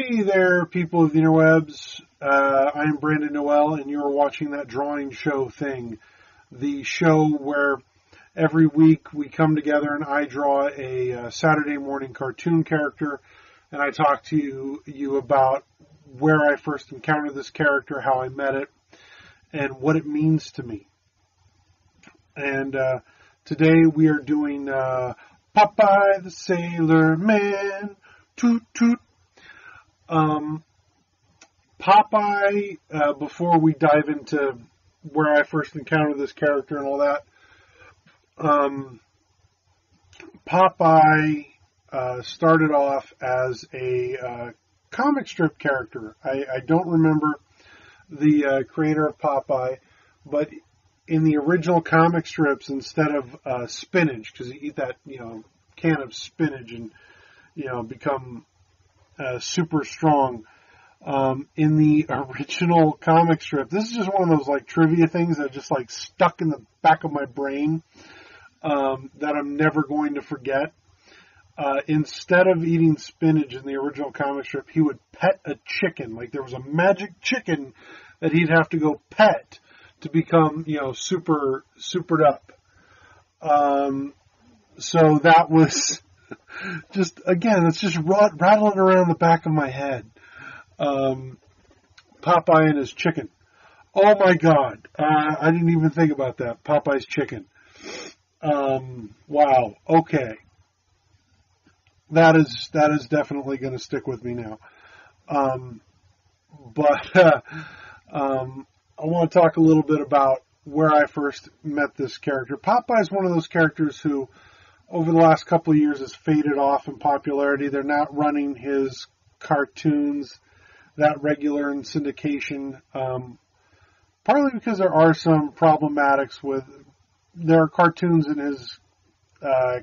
Hey there, people of the interwebs. I'm Brandon Noel, and you're watching That Drawing Show Thing, the show where every week we come together and I draw a Saturday morning cartoon character, and I talk to you about where I first encountered this character, how I met it, and what it means to me. And today we are doing Popeye the Sailorman. Toot toot. Popeye, before we dive into where I first encountered this character and all that, Popeye started off as a comic strip character. I don't remember the creator of Popeye, but in the original comic strips, instead of spinach, because you eat that can of spinach and become super strong. In the original comic strip, this is just one of those trivia things that just stuck in the back of my brain that I'm never going to forget. Instead of eating spinach in the original comic strip, he would pet a chicken. There was a magic chicken that he'd have to go pet to become supered up. So that was just, again, it's just rattling around the back of my head. Popeye and his chicken. Oh my God. I didn't even think about that. Popeye's chicken. Wow. Okay. That is definitely going to stick with me now. But I want to talk a little bit about where I first met this character. Popeye is one of those characters who, over the last couple of years, has faded off in popularity. They're not running his cartoons that regular in syndication, partly because there are some problematics with, there are cartoons in his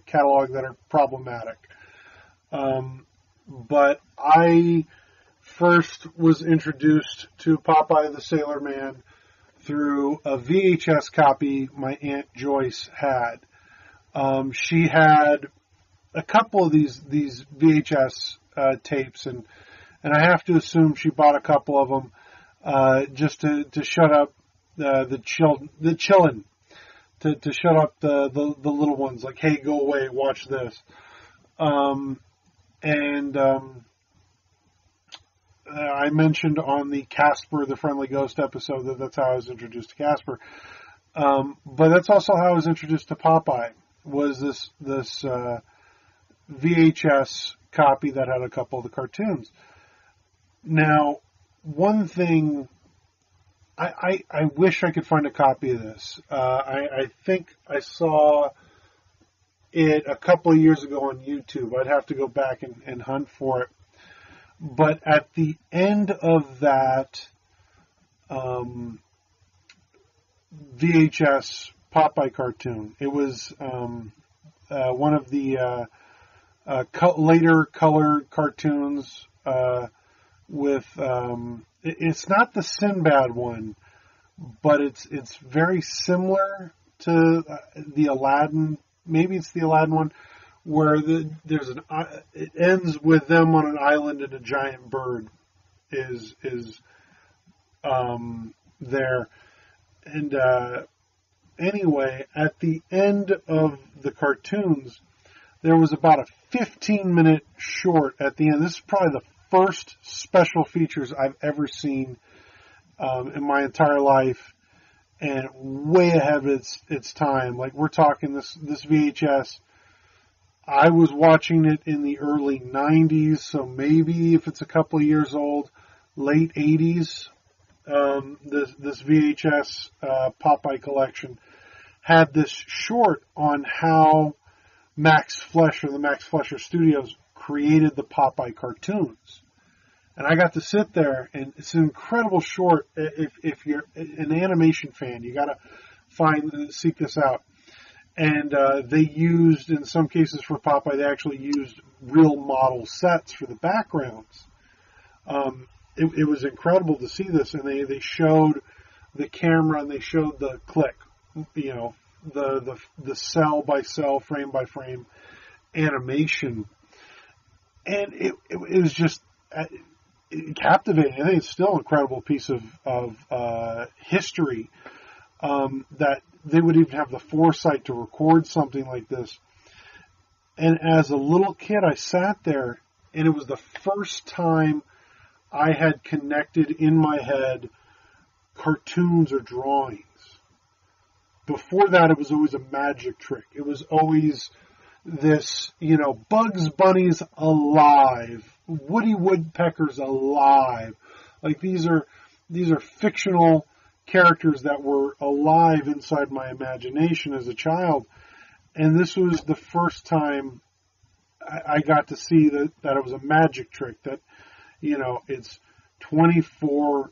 catalog that are problematic. But I first was introduced to Popeye the Sailor Man through a VHS copy my Aunt Joyce had. She had a couple of these VHS tapes, and I have to assume she bought a couple of them just to shut up the chillin', to shut up the little ones. Hey, go away, watch this. I mentioned on the Casper the Friendly Ghost episode that's how I was introduced to Casper. But that's also how I was introduced to Popeye, was this VHS copy that had a couple of the cartoons. Now, one thing, I wish I could find a copy of this. I think I saw it a couple of years ago on YouTube. I'd have to go back and hunt for it. But at the end of that VHS Popeye cartoon, it was one of the later colored cartoons with it's not the Sinbad one, but it's very similar to the Aladdin. Maybe it's the Aladdin one, where it ends with them on an island and a giant bird is there. And anyway, at the end of the cartoons, there was about a 15-minute short at the end. This is probably the first special features I've ever seen in my entire life, and way ahead of its time. We're talking this VHS. I was watching it in the early 90s, so maybe if it's a couple of years old, late 80s. This VHS Popeye collection had this short on how Max Fleischer, the Max Fleischer Studios, created the Popeye cartoons. And I got to sit there, and it's an incredible short. If you're an animation fan, you got to seek this out. And they used, in some cases for Popeye, they actually used real model sets for the backgrounds. It was incredible to see this, and they showed the camera and they showed the click, the cell by cell, frame by frame animation, and it was just captivating. I think it's still an incredible piece of history, that they would even have the foresight to record something like this. And as a little kid, I sat there, and it was the first time I had connected in my head cartoons or drawings. Before that, it was always a magic trick. It was always this, Bugs Bunny's alive, Woody Woodpecker's alive. Like these are fictional characters that were alive inside my imagination as a child. And this was the first time I got to see that it was a magic trick, that, it's 24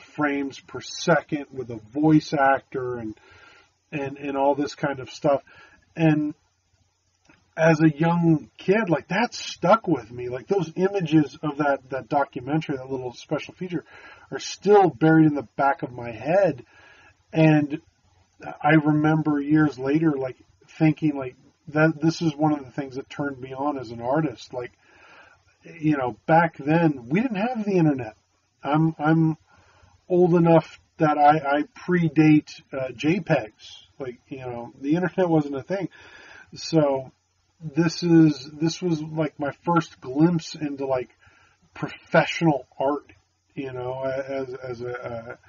frames per second with a voice actor and all this kind of stuff. And as a young kid, like, that stuck with me. Like, those images of that documentary, that little special feature, are still buried in the back of my head. And I remember years later, like, thinking, like, that this is one of the things that turned me on as an artist. Like, back then, we didn't have the internet. I'm old enough that I predate JPEGs. Like, the internet wasn't a thing. So this was like my first glimpse into like professional art, as a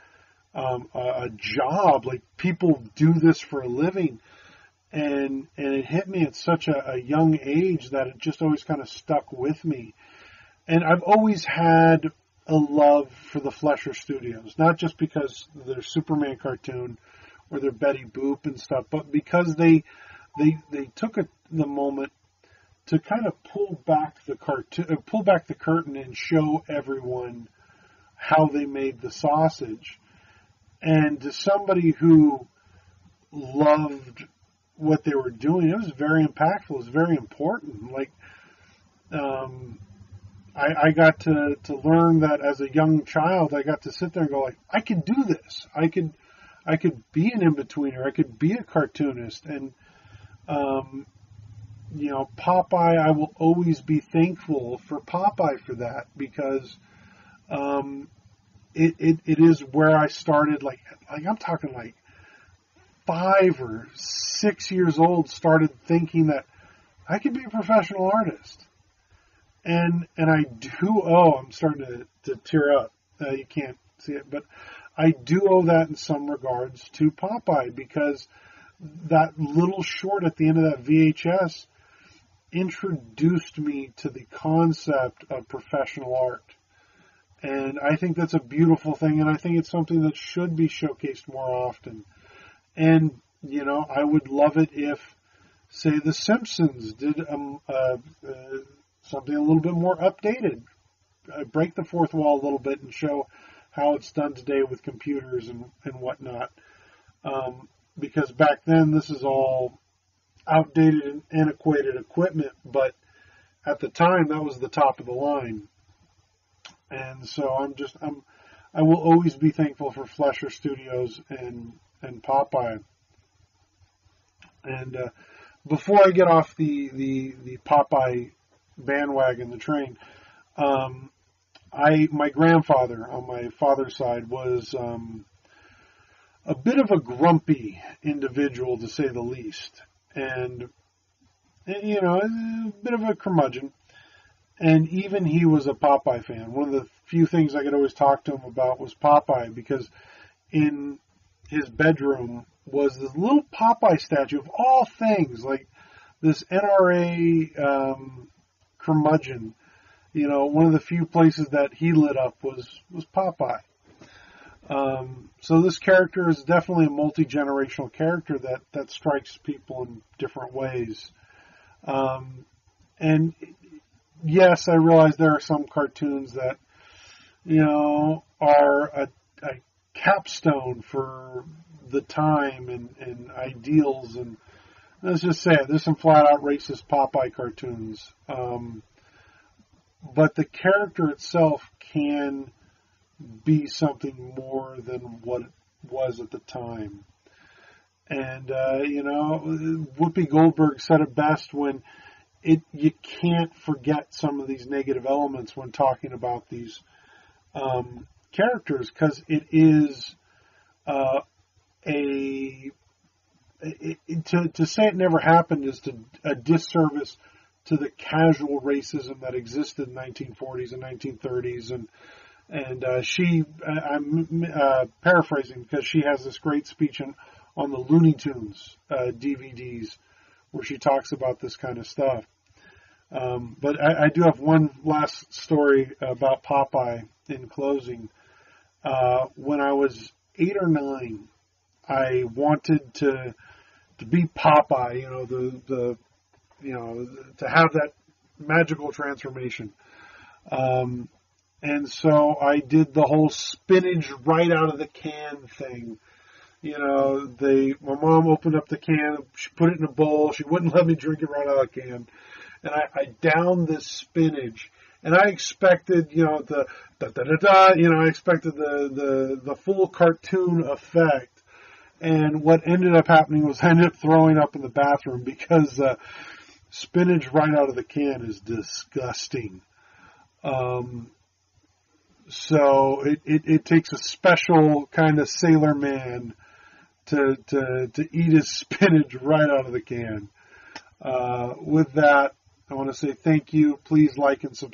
job. Like, people do this for a living, and it hit me at such a young age that it just always kind of stuck with me. And I've always had a love for the Fleischer Studios, not just because of their Superman cartoon or their Betty Boop and stuff, but because they took the moment to kind of pull back the curtain and show everyone how they made the sausage. And to somebody who loved what they were doing, it was very impactful. It was very important. Like, I got to learn that as a young child. I got to sit there and go, like, I could do this. I could be an in-betweener. I could be a cartoonist. And, Popeye, I will always be thankful for Popeye for that, because it is where I started. Like I'm talking like 5 or 6 years old, started thinking that I could be a professional artist. And I do I'm starting to tear up. You can't see it, but I do owe that in some regards to Popeye, because that little short at the end of that VHS introduced me to the concept of professional art. And I think that's a beautiful thing, and I think it's something that should be showcased more often. And, I would love it if, say, The Simpsons did something a little bit more updated. Break the fourth wall a little bit and show how it's done today with computers and whatnot. Because back then, this is all outdated and antiquated equipment, but at the time, that was the top of the line. And so I will always be thankful for Fleischer Studios and Popeye. And before I get off the Popeye bandwagon, the train, my grandfather on my father's side was a bit of a grumpy individual, to say the least, and a bit of a curmudgeon. And even he was a Popeye fan. One of the few things I could always talk to him about was Popeye, because in his bedroom was this little Popeye statue of all things, like this NRA curmudgeon. One of the few places that he lit up was Popeye. So this character is definitely a multi-generational character that strikes people in different ways. And yes, I realize there are some cartoons that, are a capstone for the time and ideals. And let's just say it, there's some flat-out racist Popeye cartoons. But the character itself can be something more than what it was at the time. And, Whoopi Goldberg said it best when you can't forget some of these negative elements when talking about these characters, because it is to say it never happened is a disservice to the casual racism that existed in the 1940s and 1930s, and I'm paraphrasing, because she has this great speech on the Looney Tunes DVDs where she talks about this kind of stuff. But I do have one last story about Popeye in closing. When I was 8 or 9, I wanted to be Popeye, to have that magical transformation. And so I did the whole spinach right out of the can thing. My mom opened up the can, she put it in a bowl, she wouldn't let me drink it right out of the can. And I downed this spinach, and I expected, the I expected the full cartoon effect. And what ended up happening was I ended up throwing up in the bathroom, because spinach right out of the can is disgusting. So it takes a special kind of sailorman to eat his spinach right out of the can. With that, I want to say thank you. Please like and subscribe.